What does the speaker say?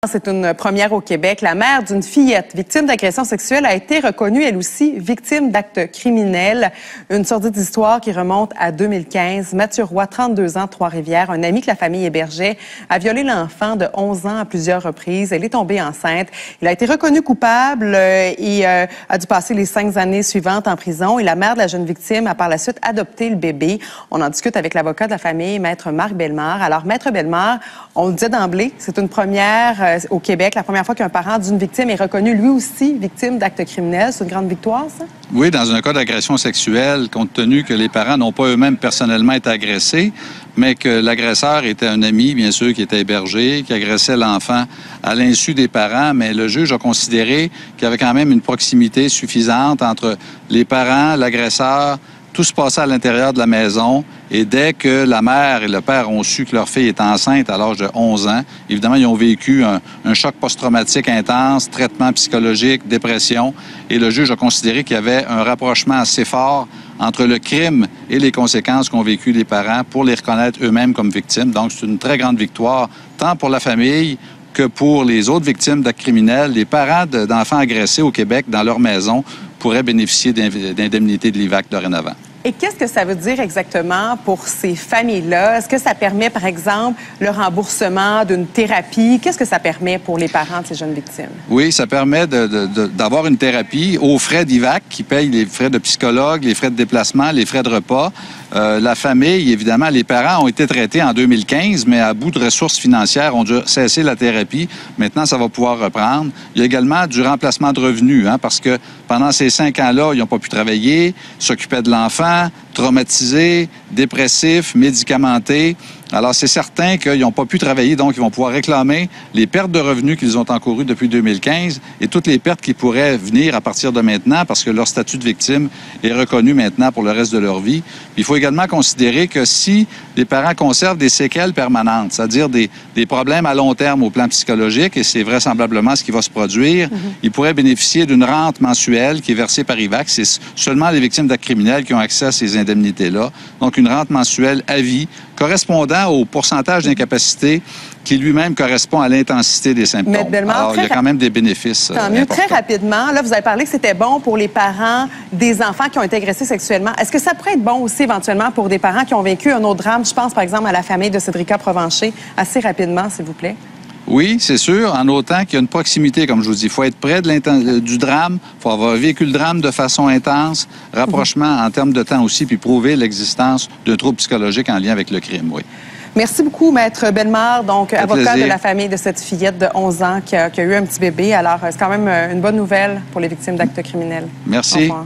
C'est une première au Québec. La mère d'une fillette victime d'agression sexuelle a été reconnue, elle aussi, victime d'actes criminels. Une sordide histoire qui remonte à 2015. Mathieu Roy, 32 ans, Trois-Rivières, un ami que la famille hébergeait, a violé l'enfant de 11 ans à plusieurs reprises. Elle est tombée enceinte. Il a été reconnu coupable et a dû passer les 5 années suivantes en prison. Et la mère de la jeune victime a par la suite adopté le bébé. On en discute avec l'avocat de la famille, Maître Marc Bellemare. Alors, Maître Bellemare, on le disait d'emblée, c'est une première au Québec, la première fois qu'un parent d'une victime est reconnu lui aussi victime d'actes criminels. C'est une grande victoire, ça? Oui, dans un cas d'agression sexuelle, compte tenu que les parents n'ont pas eux-mêmes personnellement été agressés, mais que l'agresseur était un ami, bien sûr, qui était hébergé, qui agressait l'enfant à l'insu des parents, mais le juge a considéré qu'il y avait quand même une proximité suffisante entre les parents, l'agresseur. Tout se passait à l'intérieur de la maison et dès que la mère et le père ont su que leur fille était enceinte à l'âge de 11 ans, évidemment, ils ont vécu un choc post-traumatique intense, traitement psychologique, dépression, et le juge a considéré qu'il y avait un rapprochement assez fort entre le crime et les conséquences qu'ont vécu les parents pour les reconnaître eux-mêmes comme victimes. Donc, c'est une très grande victoire, tant pour la famille que pour les autres victimes d'actes criminels. Les parents d'enfants agressés au Québec dans leur maison pourraient bénéficier d'indemnités de l'IVAC dorénavant. Et qu'est-ce que ça veut dire exactement pour ces familles-là? Est-ce que ça permet, par exemple, le remboursement d'une thérapie? Qu'est-ce que ça permet pour les parents de ces jeunes victimes? Oui, ça permet d'avoir une thérapie aux frais d'IVAC qui paye les frais de psychologue, les frais de déplacement, les frais de repas. La famille, évidemment, les parents ont été traités en 2015, mais à bout de ressources financières, ont dû cesser la thérapie. Maintenant, ça va pouvoir reprendre. Il y a également du remplacement de revenus, parce que pendant ces 5 ans-là, ils n'ont pas pu travailler, s'occupaient de l'enfant, traumatisés, dépressifs, médicamentés. Alors, c'est certain qu'ils n'ont pas pu travailler, donc ils vont pouvoir réclamer les pertes de revenus qu'ils ont encourues depuis 2015 et toutes les pertes qui pourraient venir à partir de maintenant parce que leur statut de victime est reconnu maintenant pour le reste de leur vie. Il faut également considérer que si les parents conservent des séquelles permanentes, c'est-à-dire des problèmes à long terme au plan psychologique, et c'est vraisemblablement ce qui va se produire, ils pourraient bénéficier d'une rente mensuelle qui est versée par IVAC. C'est seulement les victimes d'actes criminels qui ont accès à ces indemnités-là. Donc, une rente mensuelle à vie correspondant au pourcentage d'incapacité qui lui-même correspond à l'intensité des symptômes. Alors, il y a quand même des bénéfices. Tant mieux. Très rapidement, là, vous avez parlé que c'était bon pour les parents des enfants qui ont été agressés sexuellement. Est-ce que ça pourrait être bon aussi éventuellement pour des parents qui ont vécu un autre drame? Je pense par exemple à la famille de Cédrica Provencher. Assez rapidement, s'il vous plaît. Oui, c'est sûr, en autant qu'il y a une proximité, comme je vous dis. Il faut être près du drame, il faut avoir vécu le drame de façon intense, rapprochement en termes de temps aussi, puis prouver l'existence d'un trouble psychologique en lien avec le crime, oui. Merci beaucoup, Maître Bellemare, donc avocat de la famille de cette fillette de 11 ans qui a eu un petit bébé. Alors, c'est quand même une bonne nouvelle pour les victimes d'actes criminels. Merci. Au revoir.